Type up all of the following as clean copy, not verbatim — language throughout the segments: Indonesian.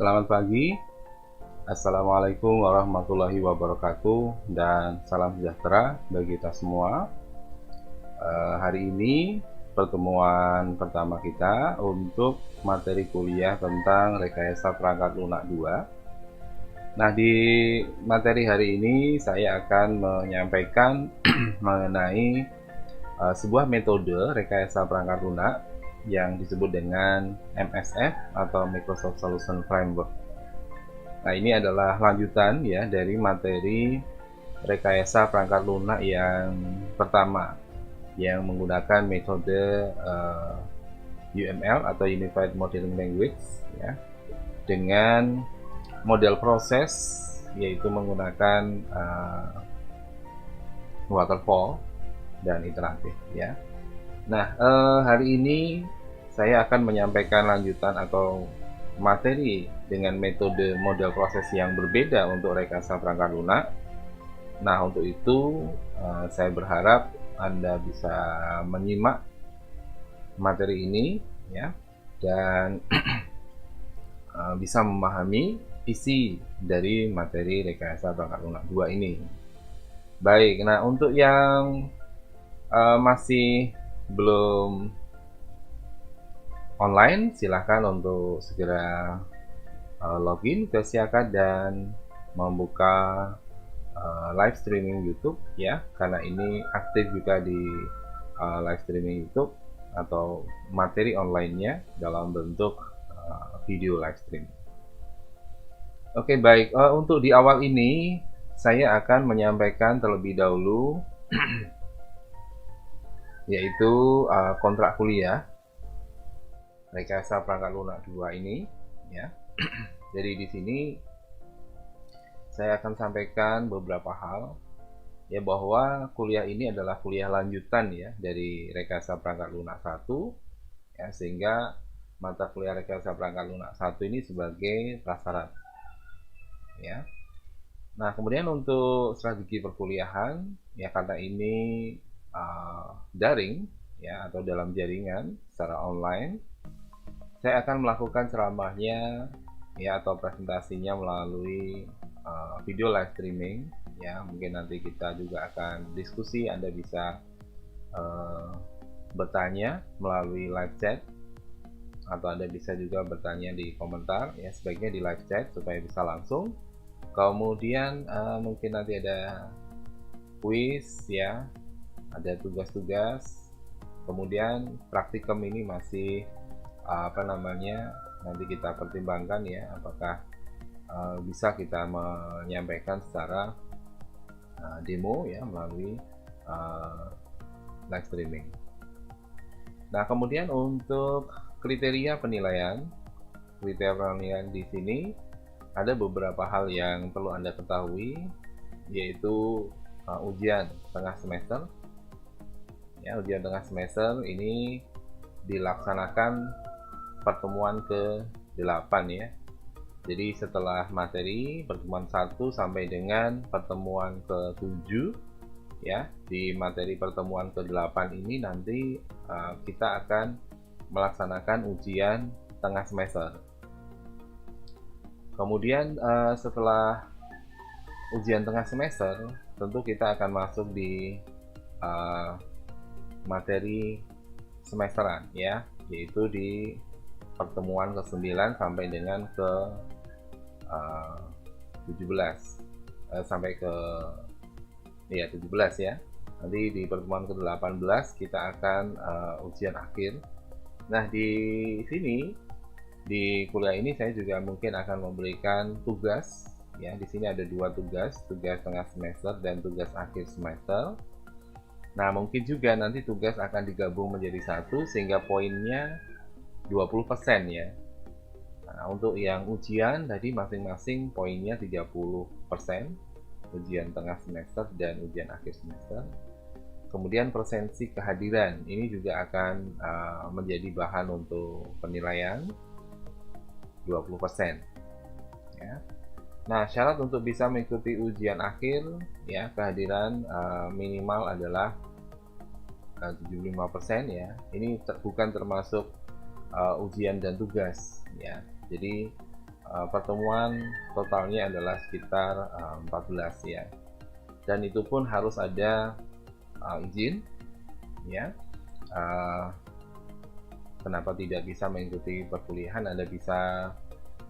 Selamat pagi, Assalamualaikum warahmatullahi wabarakatuh, dan salam sejahtera bagi kita semua. Hari ini pertemuan pertama kita untuk materi kuliah tentang rekayasa perangkat lunak 2. Nah, di materi hari ini saya akan menyampaikan mengenai sebuah metode rekayasa perangkat lunak yang disebut dengan MSF atau Microsoft Solution Framework. Nah, ini adalah lanjutan ya dari materi rekayasa perangkat lunak yang pertama yang menggunakan metode UML atau Unified Modeling Language ya, dengan model proses yaitu menggunakan waterfall dan iteratif ya. Nah, hari ini saya akan menyampaikan lanjutan atau materi dengan metode model proses yang berbeda untuk rekayasa perangkat lunak. Nah, untuk itu saya berharap Anda bisa menyimak materi ini ya, dan bisa memahami isi dari materi rekayasa perangkat lunak 2 ini. Baik, nah untuk yang masih belum online, silahkan untuk segera login ke Siaka dan membuka live streaming YouTube ya, karena ini aktif juga di live streaming YouTube atau materi online-nya dalam bentuk video live stream. Oke, baik, untuk di awal ini saya akan menyampaikan terlebih dahulu yaitu kontrak kuliah rekayasa perangkat lunak 2 ini ya. Jadi di sini saya akan sampaikan beberapa hal ya, bahwa kuliah ini adalah kuliah lanjutan ya dari rekayasa perangkat lunak 1 ya, sehingga mata kuliah rekayasa perangkat lunak 1 ini sebagai prasyarat ya. Nah, kemudian untuk strategi perkuliahan ya, karena ini daring ya atau dalam jaringan secara online, saya akan melakukan ceramahnya ya atau presentasinya melalui video live streaming ya. Mungkin nanti kita juga akan diskusi, Anda bisa bertanya melalui live chat atau Anda bisa juga bertanya di komentar ya, sebaiknya di live chat supaya bisa langsung. Kemudian mungkin nanti ada quiz ya, ada tugas-tugas. Kemudian praktikum ini masih nanti kita pertimbangkan ya, apakah bisa kita menyampaikan secara demo ya melalui live streaming. Nah, kemudian untuk kriteria penilaian di sini ada beberapa hal yang perlu Anda ketahui, yaitu ujian tengah semester ya. Ujian tengah semester ini dilaksanakan pertemuan ke-8 ya. Jadi setelah materi pertemuan 1 sampai dengan pertemuan ke-7 ya, di materi pertemuan ke-8 ini nanti kita akan melaksanakan ujian tengah semester. Kemudian setelah ujian tengah semester, tentu kita akan masuk di materi semesteran ya, yaitu di pertemuan ke-9 sampai dengan ke-17 sampai ke 17 ya. Nanti di pertemuan ke-18 kita akan ujian akhir. Nah, di sini di kuliah ini saya juga mungkin akan memberikan tugas ya. Di sini ada 2 tugas tengah semester dan tugas akhir semester. Nah, mungkin juga nanti tugas akan digabung menjadi satu sehingga poinnya 20% ya. Nah, untuk yang ujian tadi masing-masing poinnya 30%, ujian tengah semester dan ujian akhir semester. Kemudian presensi kehadiran ini juga akan menjadi bahan untuk penilaian 20% ya. Nah, syarat untuk bisa mengikuti ujian akhir ya, kehadiran minimal adalah 75% ya. Ini bukan termasuk ujian dan tugas ya. Jadi pertemuan totalnya adalah sekitar 14 ya, dan itu pun harus ada izin ya. Kenapa tidak bisa mengikuti perkuliahan, Anda bisa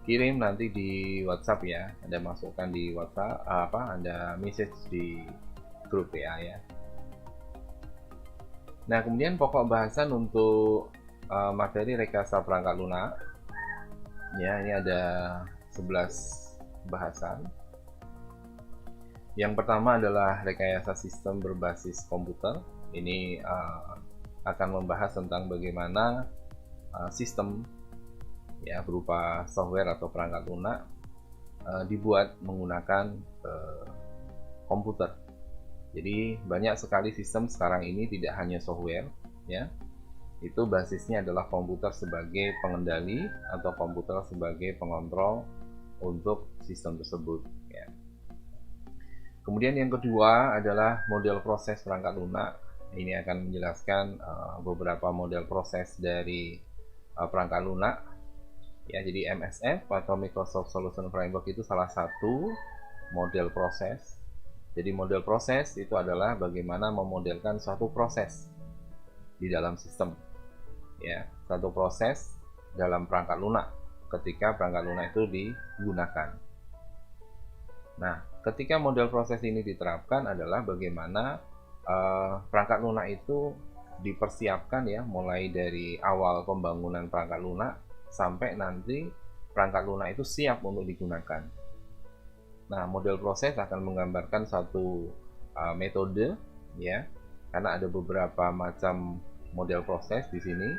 kirim nanti di WhatsApp ya, Anda masukkan di WhatsApp Anda message di grup ya. Nah, kemudian pokok bahasan untuk materi rekayasa perangkat lunak ya, ini ada 11 bahasan. Yang pertama adalah rekayasa sistem berbasis komputer. Ini akan membahas tentang bagaimana sistem ya berupa software atau perangkat lunak dibuat menggunakan komputer. Jadi banyak sekali sistem sekarang ini tidak hanya software ya, itu basisnya adalah komputer sebagai pengendali atau komputer sebagai pengontrol untuk sistem tersebut ya. Kemudian yang kedua adalah model proses perangkat lunak. Ini akan menjelaskan beberapa model proses dari perangkat lunak ya. Jadi MSF atau Microsoft Solution Framework itu salah satu model proses. Jadi model proses itu adalah bagaimana memodelkan suatu proses di dalam sistem ya, satu proses dalam perangkat lunak ketika perangkat lunak itu digunakan. Nah, ketika model proses ini diterapkan adalah bagaimana perangkat lunak itu dipersiapkan ya, mulai dari awal pembangunan perangkat lunak sampai nanti perangkat lunak itu siap untuk digunakan. Nah, model proses akan menggambarkan satu metode ya, karena ada beberapa macam model proses di sini.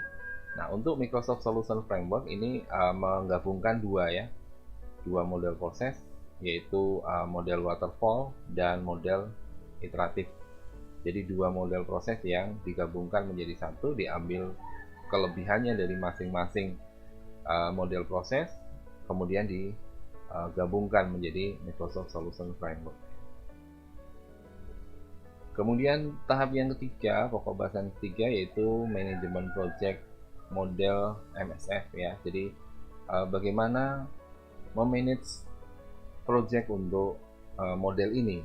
Nah, untuk Microsoft Solution Framework ini menggabungkan dua model proses, yaitu model waterfall dan model iteratif. Jadi dua model proses yang digabungkan menjadi satu, diambil kelebihannya dari masing-masing model proses, kemudian digabungkan menjadi Microsoft Solution Framework. Kemudian tahap yang ketiga, pokok bahasan ketiga, yaitu manajemen project model MSF ya. Jadi bagaimana memanage project untuk model ini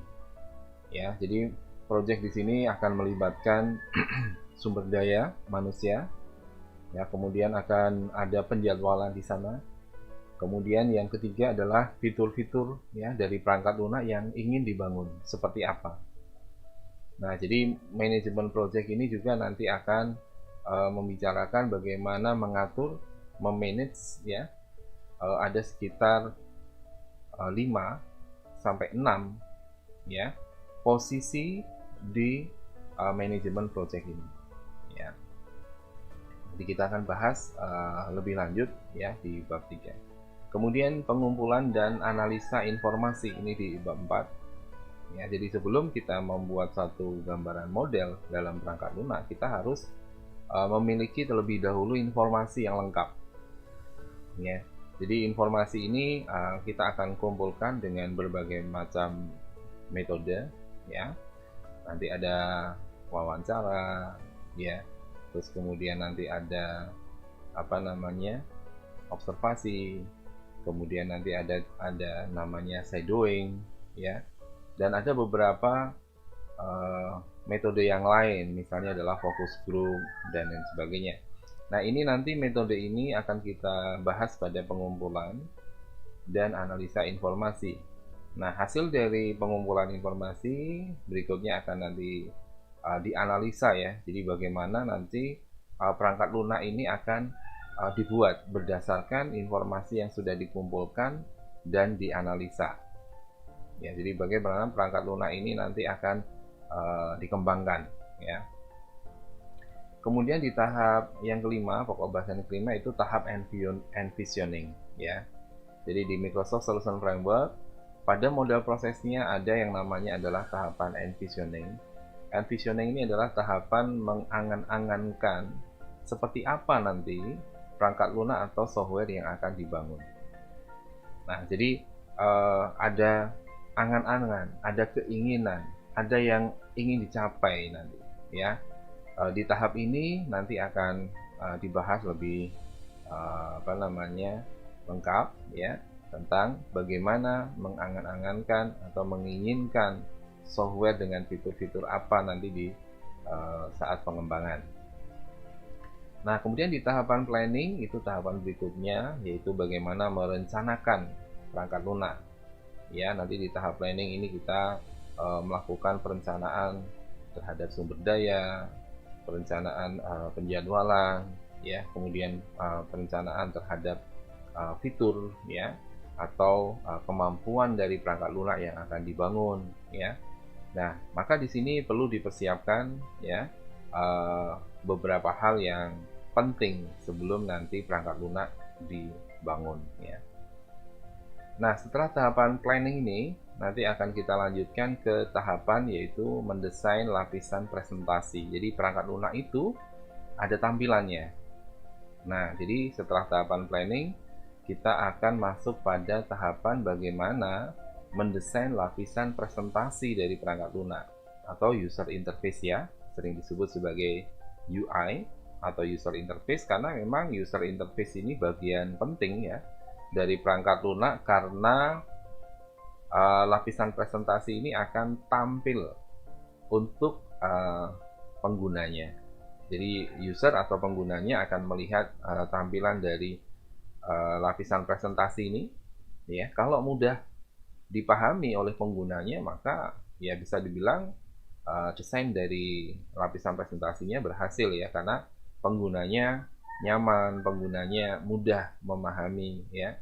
ya. Jadi project di sini akan melibatkan sumber daya manusia ya, kemudian akan ada penjadwalan di sana. Kemudian yang ketiga adalah fitur-fitur ya dari perangkat lunak yang ingin dibangun seperti apa. Nah, jadi manajemen project ini juga nanti akan membicarakan bagaimana mengatur, memanage ya. Ada sekitar 5 sampai 6 ya posisi di manajemen project ini ya. Jadi kita akan bahas lebih lanjut ya di bab 3. Kemudian pengumpulan dan analisa informasi ini di bab 4 ya. Jadi sebelum kita membuat satu gambaran model dalam perangkat lunak, kita harus memiliki terlebih dahulu informasi yang lengkap ya. Jadi informasi ini kita akan kumpulkan dengan berbagai macam metode ya. Nanti ada wawancara ya, terus kemudian nanti ada observasi, kemudian nanti ada namanya shadowing ya, dan ada beberapa metode yang lain, misalnya adalah focus group dan lain sebagainya. Nah, ini nanti metode ini akan kita bahas pada pengumpulan dan analisa informasi. Nah, hasil dari pengumpulan informasi berikutnya akan nanti dianalisa ya. Jadi bagaimana nanti perangkat lunak ini akan dibuat berdasarkan informasi yang sudah dikumpulkan dan dianalisa. Ya, jadi bagaimana perangkat lunak ini nanti akan dikembangkan ya. Kemudian di tahap yang kelima, pokok bahasan kelima itu tahap envisioning ya. Jadi di Microsoft Solution Framework pada model prosesnya ada yang namanya adalah tahapan envisioning. Envisioning ini adalah tahapan mengangan-angankan seperti apa nanti perangkat lunak atau software yang akan dibangun. Nah, jadi ada angan-angan, ada keinginan, ada yang ingin dicapai nanti ya. Di tahap ini nanti akan dibahas lebih lengkap ya. tentang bagaimana mengangan-angankan atau menginginkan software dengan fitur-fitur apa nanti di saat pengembangan. Nah, kemudian di tahapan planning itu tahapan berikutnya, yaitu bagaimana merencanakan perangkat lunak. Ya, nanti di tahap planning ini kita melakukan perencanaan terhadap sumber daya, perencanaan penjadwalan, ya, kemudian perencanaan terhadap fitur, ya, atau kemampuan dari perangkat lunak yang akan dibangun, ya. Nah, maka di sini perlu dipersiapkan, ya, beberapa hal yang penting sebelum nanti perangkat lunak dibangun, ya. Nah, setelah tahapan planning ini, nanti akan kita lanjutkan ke tahapan yaitu mendesain lapisan presentasi. Jadi perangkat lunak itu ada tampilannya. Nah, jadi setelah tahapan planning, kita akan masuk pada tahapan bagaimana mendesain lapisan presentasi dari perangkat lunak atau user interface, ya, sering disebut sebagai UI atau user interface, karena memang user interface ini bagian penting, ya, dari perangkat lunak, karena lapisan presentasi ini akan tampil untuk penggunanya. Jadi user atau penggunanya akan melihat tampilan dari lapisan presentasi ini, ya. Kalau mudah dipahami oleh penggunanya, maka ya bisa dibilang desain dari lapisan presentasinya berhasil, ya, karena penggunanya nyaman, penggunanya mudah memahami, ya.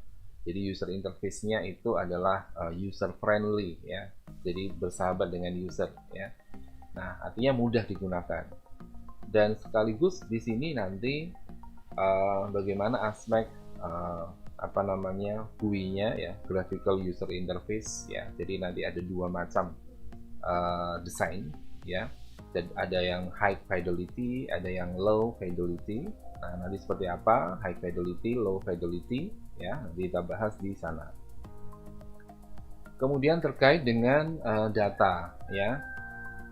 Jadi user interface-nya itu adalah user friendly, ya. Jadi bersahabat dengan user, ya. Nah, artinya mudah digunakan. Dan sekaligus di sini nanti bagaimana aspek apa namanya GUI-nya, ya, graphical user interface, ya. Jadi nanti ada dua macam desain, ya. Dan ada yang high fidelity, ada yang low fidelity. Nah, nanti seperti apa high fidelity, low fidelity, ya, kita bahas di sana. Kemudian terkait dengan data, ya.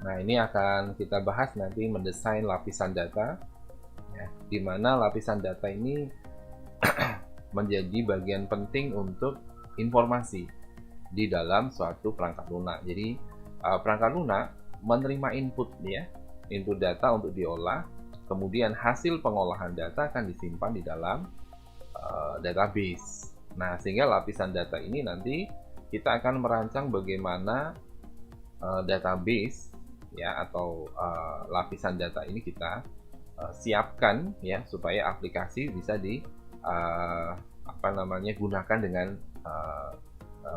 Nah, ini akan kita bahas nanti mendesain lapisan data, ya, di mana lapisan data ini menjadi bagian penting untuk informasi di dalam suatu perangkat lunak. Jadi perangkat lunak menerima input, ya, input data untuk diolah, kemudian hasil pengolahan data akan disimpan di dalam database. Nah, sehingga lapisan data ini nanti kita akan merancang bagaimana database, ya, atau lapisan data ini kita siapkan, ya, supaya aplikasi bisa di apa namanya gunakan dengan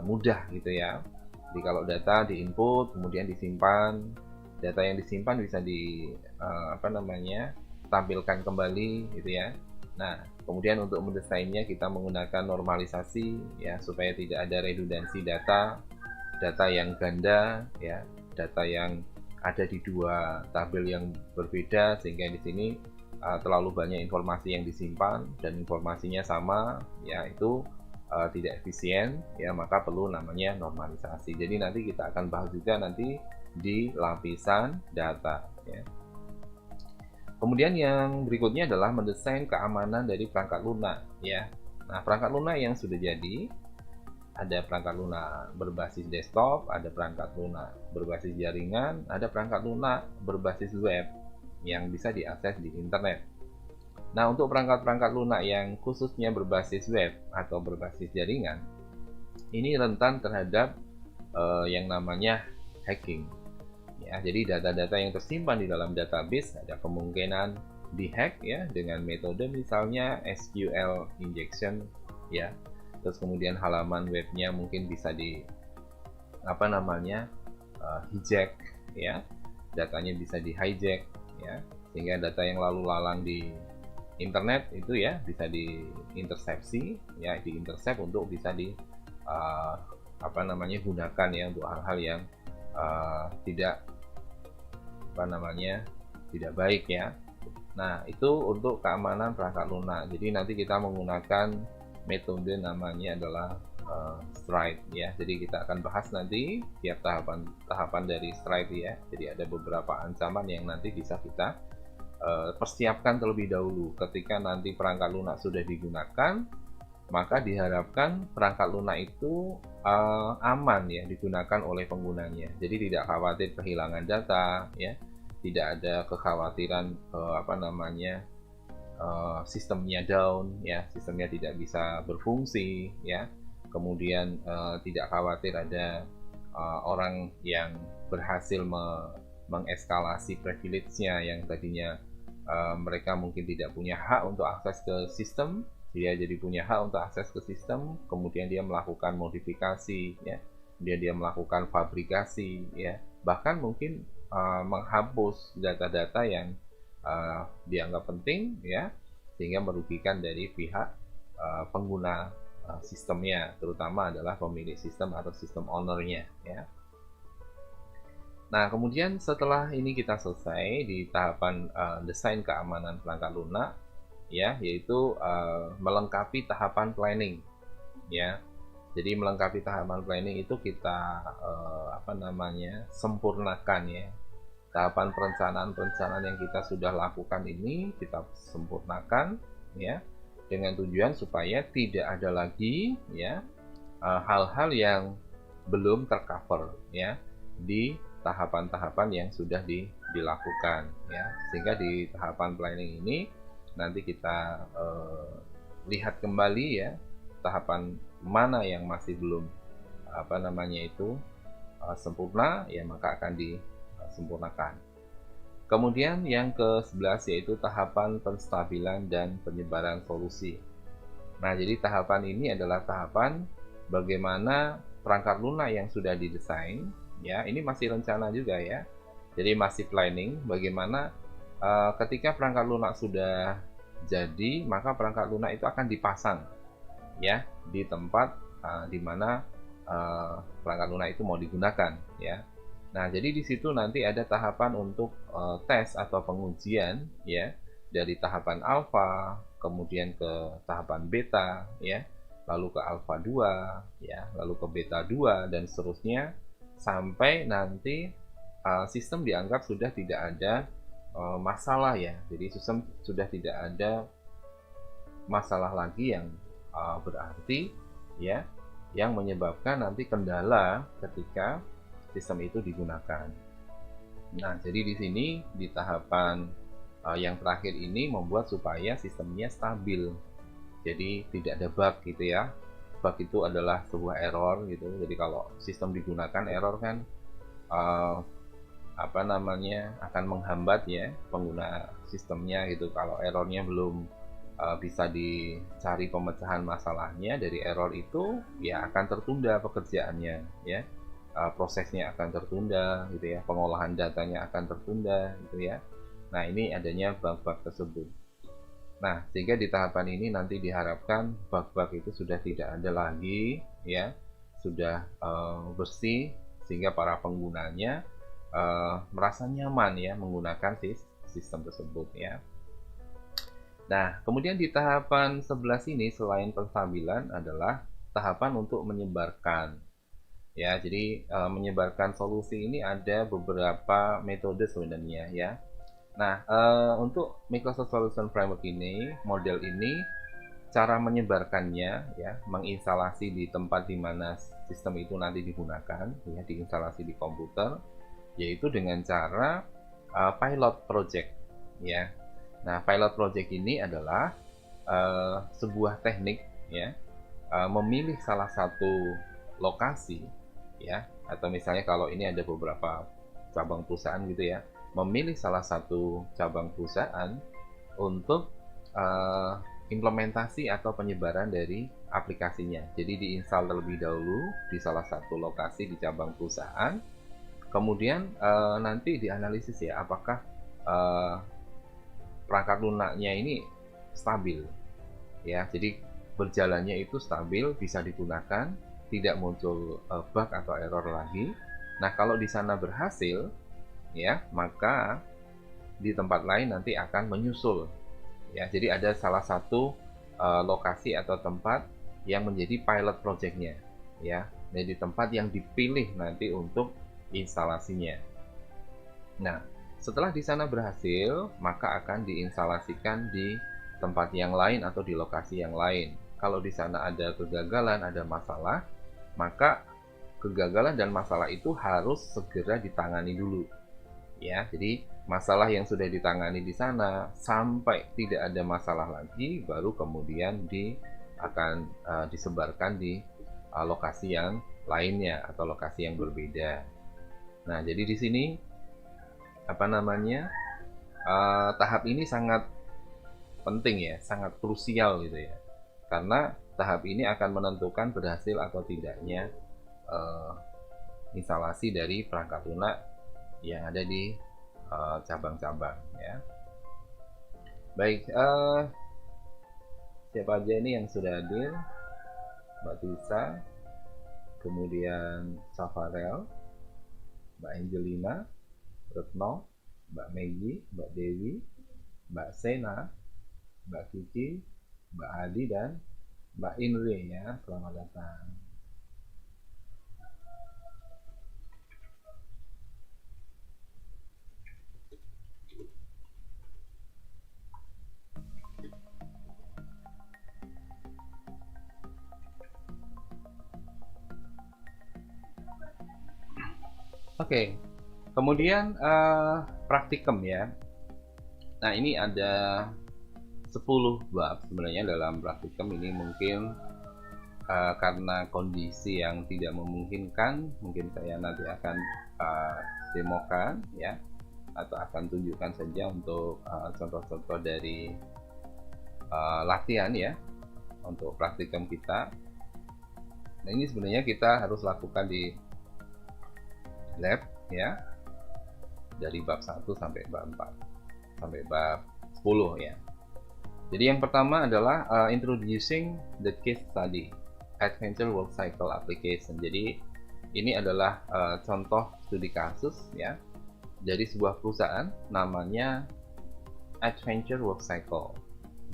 mudah, gitu, ya. Jadi kalau data diinput kemudian disimpan, data yang disimpan bisa di apa namanya tampilkan kembali, gitu, ya. Nah, kemudian untuk mendesainnya kita menggunakan normalisasi, ya, supaya tidak ada redundansi data, data yang ganda, ya, data yang ada di dua tabel yang berbeda, sehingga di sini terlalu banyak informasi yang disimpan dan informasinya sama, ya, itu tidak efisien, ya, maka perlu namanya normalisasi. Jadi nanti kita akan bahas juga nanti di lapisan data, ya. Kemudian yang berikutnya adalah mendesain keamanan dari perangkat lunak, ya. Nah, perangkat lunak yang sudah jadi, ada perangkat lunak berbasis desktop, ada perangkat lunak berbasis jaringan, ada perangkat lunak berbasis web yang bisa diakses di internet. Nah, untuk perangkat-perangkat lunak yang khususnya berbasis web atau berbasis jaringan, ini rentan terhadap yang namanya hacking. Ya, jadi data-data yang tersimpan di dalam database ada kemungkinan dihack, ya, dengan metode misalnya SQL injection, ya. Terus kemudian halaman webnya mungkin bisa di apa namanya hijack, ya. Datanya bisa di hijack, ya, sehingga data yang lalu lalang di internet itu, ya, bisa diintersepsi, ya, diintercept untuk bisa di apa namanya gunakan, ya, untuk hal-hal yang tidak apa namanya tidak baik, ya. Nah, itu untuk keamanan perangkat lunak. Jadi nanti kita menggunakan metode namanya adalah stride, ya. Jadi kita akan bahas nanti tiap tahapan dari stride, ya. Jadi ada beberapa ancaman yang nanti bisa kita persiapkan terlebih dahulu ketika nanti perangkat lunak sudah digunakan. maka diharapkan perangkat lunak itu aman ya digunakan oleh penggunanya. Jadi tidak khawatir kehilangan data ya, tidak ada kekhawatiran sistemnya down ya, sistemnya tidak bisa berfungsi ya. Kemudian tidak khawatir ada orang yang berhasil mengeskalasi privilege-nya yang tadinya mereka mungkin tidak punya hak untuk akses ke sistem, dia jadi punya hak untuk akses ke sistem, kemudian dia melakukan modifikasi ya, dia melakukan fabrikasi ya, bahkan mungkin menghapus data-data yang dianggap penting ya, sehingga merugikan dari pihak pengguna sistemnya, terutama adalah pemilik sistem atau sistem ownernya ya. Nah, kemudian setelah ini kita selesai di tahapan desain keamanan perangkat lunak ya, yaitu melengkapi tahapan planning ya. Jadi melengkapi tahapan planning itu kita sempurnakan ya. Tahapan perencanaan yang kita sudah lakukan ini kita sempurnakan ya, dengan tujuan supaya tidak ada lagi ya hal-hal yang belum tercover ya di tahapan-tahapan yang sudah dilakukan ya, sehingga di tahapan planning ini nanti kita lihat kembali ya tahapan mana yang masih belum sempurna ya, maka akan disempurnakan. Kemudian yang ke-11 yaitu tahapan penstabilan dan penyebaran solusi. Nah, jadi tahapan ini adalah tahapan bagaimana perangkat lunak yang sudah didesain ya, ini masih rencana juga ya. Jadi masih planning bagaimana ketika perangkat lunak sudah jadi, maka perangkat lunak itu akan dipasang ya di tempat di mana perangkat lunak itu mau digunakan ya. Nah, jadi di situ nanti ada tahapan untuk tes atau pengujian ya, dari tahapan alpha, kemudian ke tahapan beta ya, lalu ke alpha 2 ya, lalu ke beta 2 dan seterusnya sampai nanti sistem dianggap sudah tidak ada masalah ya. Jadi sistem sudah tidak ada masalah lagi yang berarti ya, yang menyebabkan nanti kendala ketika sistem itu digunakan. Nah, jadi di sini di tahapan yang terakhir ini membuat supaya sistemnya stabil. Jadi tidak ada bug gitu ya. Bug itu adalah sebuah error gitu. Jadi kalau sistem digunakan error kan akan menghambat ya pengguna sistemnya gitu. Kalau errornya belum bisa dicari pemecahan masalahnya dari error itu, ya akan tertunda pekerjaannya ya. Prosesnya akan tertunda gitu ya, pengolahan datanya akan tertunda gitu ya. Nah, ini adanya bug-bug tersebut. Nah, sehingga di tahapan ini nanti diharapkan bug-bug itu sudah tidak ada lagi ya, sudah bersih, sehingga para penggunanya merasa nyaman ya menggunakan sistem tersebut ya. Nah, kemudian di tahapan 11 ini selain penstabilan adalah tahapan untuk menyebarkan. Ya, jadi menyebarkan solusi ini ada beberapa metode sebenarnya ya. Nah, untuk Microsoft Solution Framework ini, model ini, cara menyebarkannya ya, menginstalasi di tempat di mana sistem itu nanti digunakan, ya, diinstalasi di komputer, yaitu dengan cara pilot project ya. Nah, pilot project ini adalah sebuah teknik ya, memilih salah satu lokasi ya, atau misalnya kalau ini ada beberapa cabang perusahaan gitu ya, memilih salah satu cabang perusahaan untuk implementasi atau penyebaran dari aplikasinya. Jadi diinstal terlebih dahulu di salah satu lokasi di cabang perusahaan, kemudian nanti dianalisis ya apakah perangkat lunaknya ini stabil ya, jadi berjalannya itu stabil, bisa digunakan, tidak muncul bug atau error lagi. Nah, kalau di sana berhasil ya, maka di tempat lain nanti akan menyusul ya. Jadi ada salah satu lokasi atau tempat yang menjadi pilot project-nya ya. Jadi tempat yang dipilih nanti untuk instalasinya. Nah, setelah di sana berhasil, maka akan diinstalasikan di tempat yang lain atau di lokasi yang lain kalau di sana ada kegagalan, ada masalah, maka kegagalan dan masalah itu harus segera ditangani dulu. Ya, jadi masalah yang sudah ditangani di sana sampai tidak ada masalah lagi, baru kemudian akan disebarkan di lokasi yang lainnya atau lokasi yang berbeda. Nah, jadi di sini apa namanya tahap ini sangat penting ya, sangat krusial gitu ya, karena tahap ini akan menentukan berhasil atau tidaknya instalasi dari perangkat lunak yang ada di cabang-cabang ya. Baik, siapa aja ini yang sudah hadir? Mbak Tisa, kemudian Safarel, Mbak Angelina, Retno, Mbak Meggy, Mbak Dewi, Mbak Sena, Mbak Kiki, Mbak Adi, dan Mbak Inri ya. Selamat datang. Oke, kemudian praktikum ya. Nah, ini ada 10 bab sebenarnya dalam praktikum ini. Mungkin karena kondisi yang tidak memungkinkan, mungkin saya nanti akan demokan ya, atau akan tunjukkan saja untuk contoh-contoh dari latihan ya untuk praktikum kita. Nah, ini sebenarnya kita harus lakukan di lab ya, dari bab 1 sampai bab 4 sampai bab 10 ya. Jadi yang pertama adalah introducing the case study adventure work cycle application. Jadi ini adalah contoh studi kasus ya dari sebuah perusahaan namanya adventure work cycle.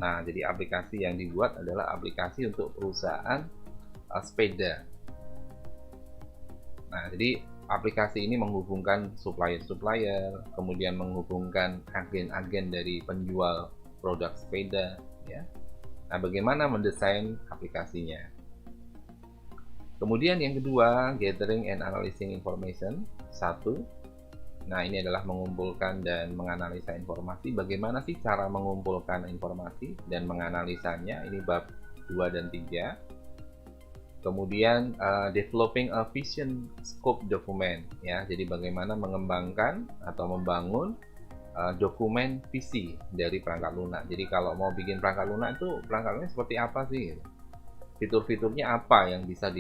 Nah, jadi aplikasi yang dibuat adalah aplikasi untuk perusahaan sepeda. Nah, jadi aplikasi ini menghubungkan supplier-supplier, kemudian menghubungkan agen-agen dari penjual produk sepeda ya. Nah, bagaimana mendesain aplikasinya? Kemudian yang kedua, gathering and analyzing information. 1. Nah, ini adalah mengumpulkan dan menganalisa informasi. Bagaimana sih cara mengumpulkan informasi dan menganalisanya? Ini bab 2 dan 3. Kemudian developing a vision scope document ya. Jadi bagaimana mengembangkan atau membangun dokumen visi dari perangkat lunak. Jadi kalau mau bikin perangkat lunak itu perangkat lunak seperti apa sih? Fitur-fiturnya apa yang bisa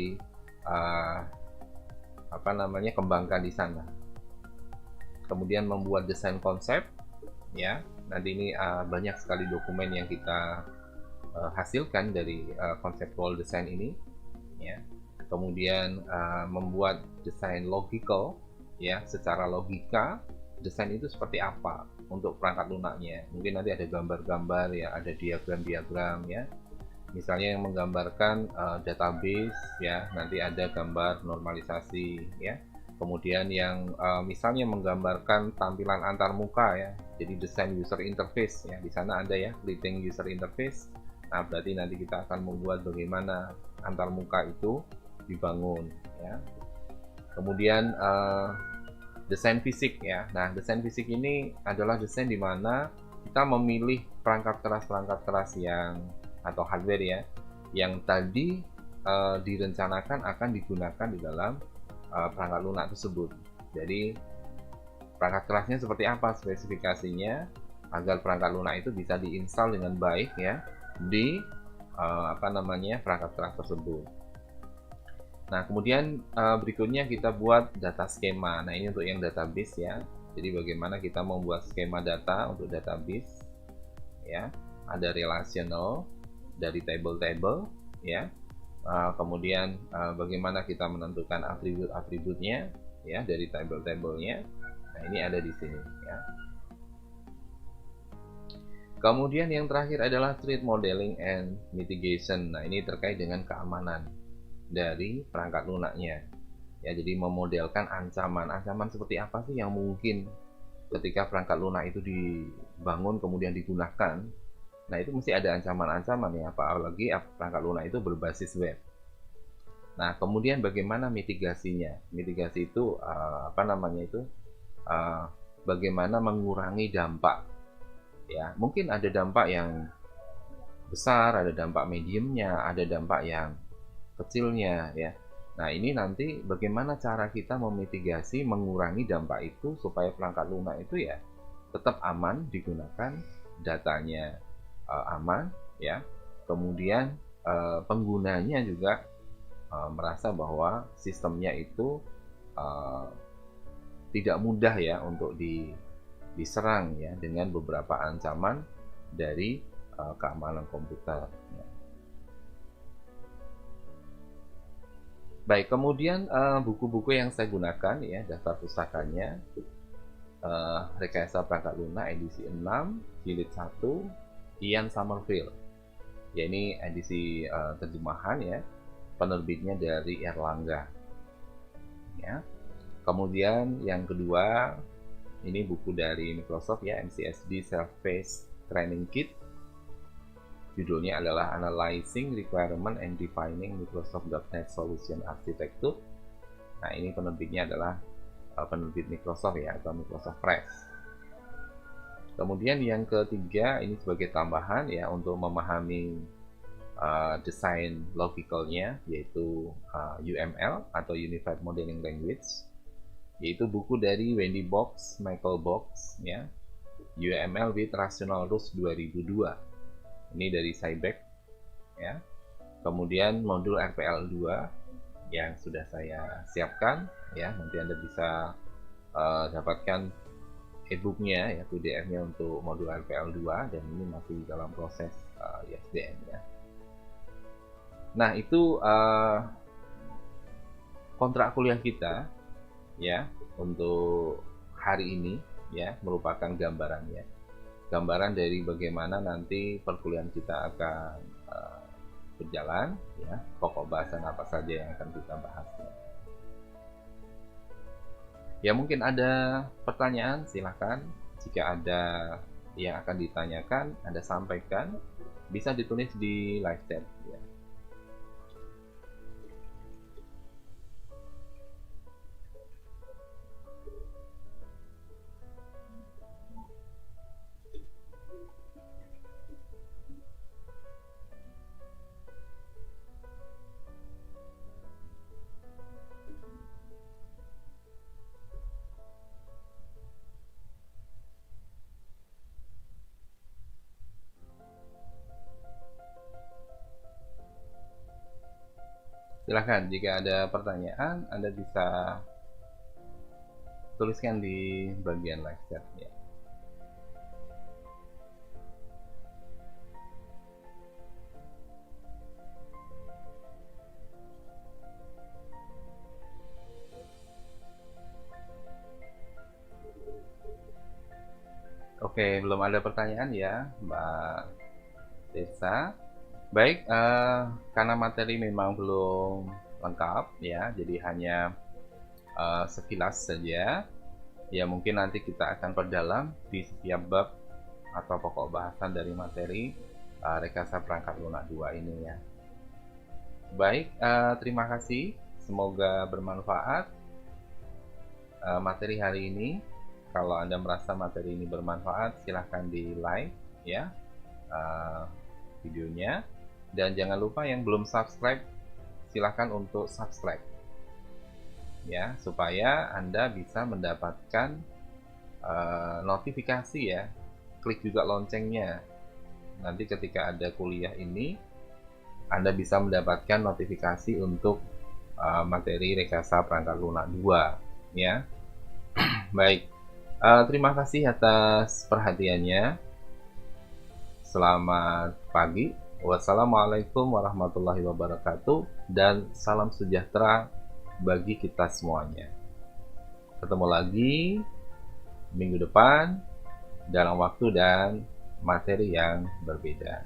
kembangkan di sana. Kemudian membuat desain konsep ya. Nanti ini banyak sekali dokumen yang kita hasilkan dari conceptual design ini ya. Kemudian membuat desain logical ya, secara logika desain itu seperti apa untuk perangkat lunaknya. Mungkin nanti ada gambar-gambar ya, ada diagram-diagram ya, misalnya yang menggambarkan database ya, nanti ada gambar normalisasi ya. Kemudian yang misalnya menggambarkan tampilan antarmuka ya, jadi desain user interface ya, di sana ada ya creating user interface. Nah, berarti nanti kita akan membuat bagaimana antarmuka itu dibangun ya. Kemudian desain fisik ya. Nah, desain fisik ini adalah desain di mana kita memilih perangkat keras yang atau hardware ya, yang tadi direncanakan akan digunakan di dalam perangkat lunak tersebut. Jadi perangkat kerasnya seperti apa spesifikasinya agar perangkat lunak itu bisa diinstal dengan baik ya di perangkat keras tersebut. Nah, kemudian berikutnya kita buat data skema. Nah, ini untuk yang database ya. Jadi bagaimana kita membuat skema data untuk database ya. Ada relational dari table-table ya. Kemudian bagaimana kita menentukan atribut-atributnya ya dari table-tablenya. Nah, ini ada di sini ya. Kemudian yang terakhir adalah threat modeling and mitigation. Nah, ini terkait dengan keamanan dari perangkat lunaknya. Ya, jadi memodelkan ancaman seperti apa sih yang mungkin ketika perangkat lunak itu dibangun kemudian digunakan. Nah, itu mesti ada ancaman-ancaman ya, apalagi perangkat lunak itu berbasis web. Nah, kemudian bagaimana mitigasinya? Mitigasi itu apa namanya itu? Bagaimana mengurangi dampak ya. Mungkin ada dampak yang besar, ada dampak mediumnya, ada dampak yang kecilnya ya. Nah, ini nanti bagaimana cara kita memitigasi, mengurangi dampak itu supaya perangkat lunak itu ya tetap aman digunakan, datanya aman ya. Kemudian penggunanya juga merasa bahwa sistemnya itu tidak mudah ya untuk diserang ya dengan beberapa ancaman dari keamanan komputer. Baik, kemudian buku-buku yang saya gunakan ya, daftar pustakanya, Rekayasa Perangkat Lunak edisi 6, jilid 1, Ian Somerville. Ya, ini edisi terjemahan ya, penerbitnya dari Erlangga. Ya. Kemudian yang kedua, ini buku dari Microsoft ya, MCSD Self-Paced Training Kit. Judulnya adalah Analyzing Requirement and Defining Microsoft.NET Solution Architecture. Nah, ini penerbitnya adalah penerbit Microsoft ya, atau Microsoft Press. Kemudian yang ketiga, ini sebagai tambahan ya untuk memahami desain logicalnya, yaitu UML atau Unified Modeling Language, yaitu buku dari Wendy Box, Michael Box ya, UML with Rational Rules 2002. Ini dari Cybex ya. Kemudian modul RPL 2 yang sudah saya siapkan ya, nanti Anda bisa dapatkan e-booknya ya, PDF-nya untuk modul RPL 2, dan ini masih dalam proses ISBN ya. Nah, itu kontrak kuliah kita ya untuk hari ini ya, merupakan gambaran dari bagaimana nanti perkuliahan kita akan berjalan ya, pokok bahasan apa saja yang akan kita bahas. Ya, mungkin ada pertanyaan, silahkan. Jika ada yang akan ditanyakan, Anda sampaikan, bisa ditulis di live chat ya. Silahkan, jika ada pertanyaan, Anda bisa tuliskan di bagian live chat ya. Oke, belum ada pertanyaan ya, Mbak Desa. Baik, karena materi memang belum lengkap ya, jadi hanya sekilas saja. Ya, mungkin nanti kita akan perdalam di setiap bab atau pokok bahasan dari materi Rekayasa Perangkat Lunak 2 ini ya. Baik, terima kasih. Semoga bermanfaat materi hari ini. Kalau Anda merasa materi ini bermanfaat, silahkan di like ya videonya. Dan jangan lupa yang belum subscribe, silahkan untuk subscribe ya, supaya Anda bisa mendapatkan notifikasi ya. Klik juga loncengnya. Nanti ketika ada kuliah ini, Anda bisa mendapatkan notifikasi untuk materi Rekayasa Perangkat Lunak 2 ya. Baik, terima kasih atas perhatiannya. Selamat pagi. Wassalamualaikum warahmatullahi wabarakatuh, dan salam sejahtera bagi kita semuanya. Ketemu lagi minggu depan dalam waktu dan materi yang berbeda.